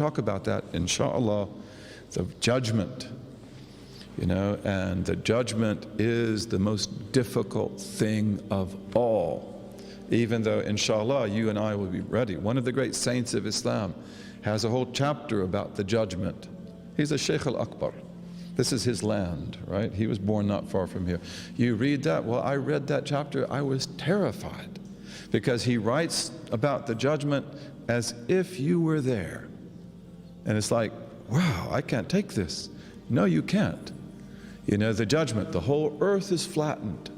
talk about that, inshallah, the judgment, and the judgment is the most difficult thing of all. Even though, inshallah, you and I will be ready. One of the great saints of Islam has a whole chapter about the judgment. He's a Shaykh al-Akbar. This is his land, right? He was born not far from here. You read that? Well, I read that chapter. I was terrified because he writes about the judgment as if you were there. And it's like, wow, I can't take this. No, you can't. The judgment, the whole earth is flattened.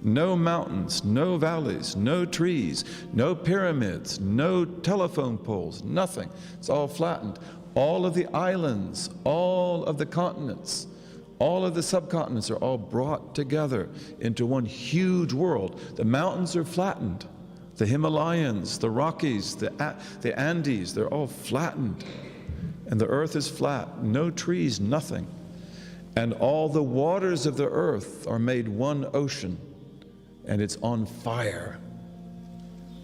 No mountains, no valleys, no trees, no pyramids, no telephone poles, nothing. It's all flattened. All of the islands, all of the continents, all of the subcontinents are all brought together into one huge world. The mountains are flattened. The Himalayas, the Rockies, the Andes, they're all flattened. And the earth is flat, no trees, nothing. And all the waters of the earth are made one ocean, and it's on fire,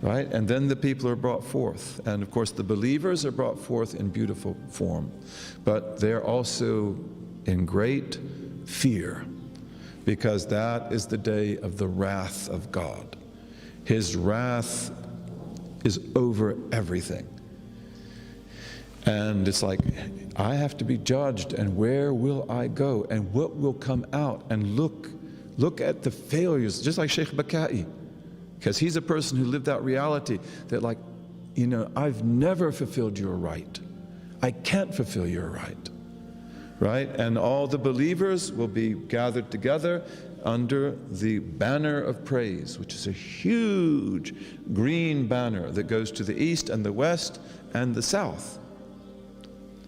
right? And then the people are brought forth. And of course the believers are brought forth in beautiful form, but they're also in great fear, because that is the day of the wrath of God. His wrath is over everything. And it's like, I have to be judged, and where will I go, and what will come out? And look at the failures, just like Shaykh Bakai, because he's a person who lived out reality that, like, I've never fulfilled your right. I can't fulfill your right, right? And all the believers will be gathered together under the banner of praise, which is a huge green banner that goes to the east and the west and the south.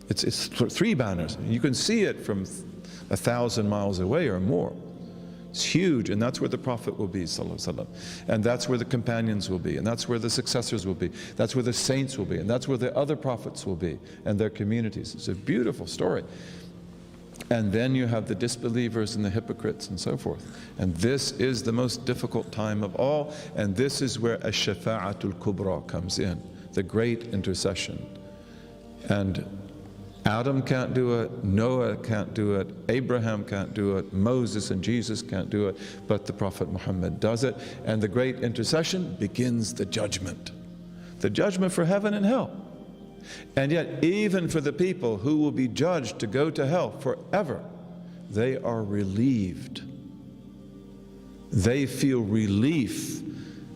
It's three banners. You can see it from 1,000 miles away or more. It's huge, and that's where the Prophet will be, sallallahu alaihi wasallam. And that's where the companions will be, and that's where the successors will be. That's where the saints will be, and that's where the other prophets will be, and their communities. It's a beautiful story. And then you have the disbelievers and the hypocrites and so forth. And this is the most difficult time of all, and this is where ash-shafa'atul kubra comes in, the great intercession. And Adam can't do it, Noah can't do it, Abraham can't do it, Moses and Jesus can't do it, but the Prophet Muhammad does it. And the great intercession begins the judgment for heaven and hell. And yet, even for the people who will be judged to go to hell forever, they are relieved. They feel relief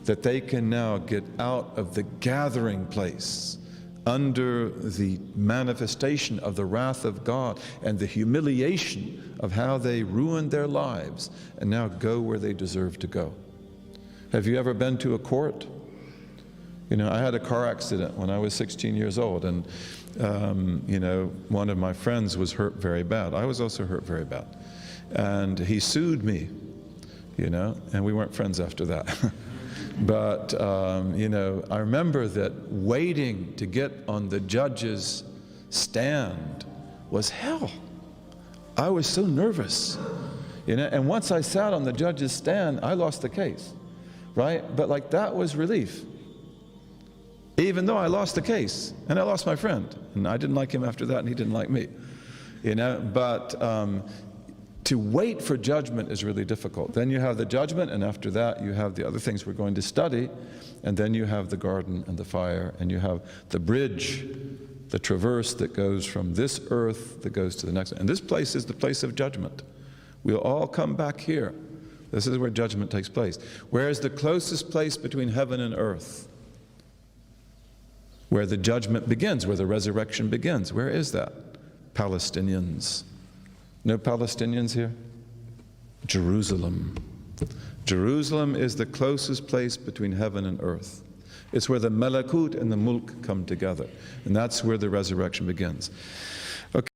that they can now get out of the gathering place under the manifestation of the wrath of God and the humiliation of how they ruined their lives, and now go where they deserve to go. Have you ever been to a court? I had a car accident when I was 16 years old, and one of my friends was hurt very bad. I was also hurt very bad. And he sued me, and we weren't friends after that. But, I remember that waiting to get on the judge's stand was hell. I was so nervous, and once I sat on the judge's stand, I lost the case, right? But that was relief. Even though I lost the case, and I lost my friend, and I didn't like him after that, and he didn't like me, but to wait for judgment is really difficult. Then you have the judgment, and after that you have the other things we're going to study, and then you have the garden and the fire, and you have the bridge, the traverse that goes from this earth that goes to the next. And this place is the place of judgment. We'll all come back here. This is where judgment takes place. Where is the closest place between heaven and earth? Where the judgment begins, where the resurrection begins. Where is that? Palestinians. No Palestinians here? Jerusalem. Jerusalem is the closest place between heaven and earth. It's where the malakut and the mulk come together. And that's where the resurrection begins. Okay.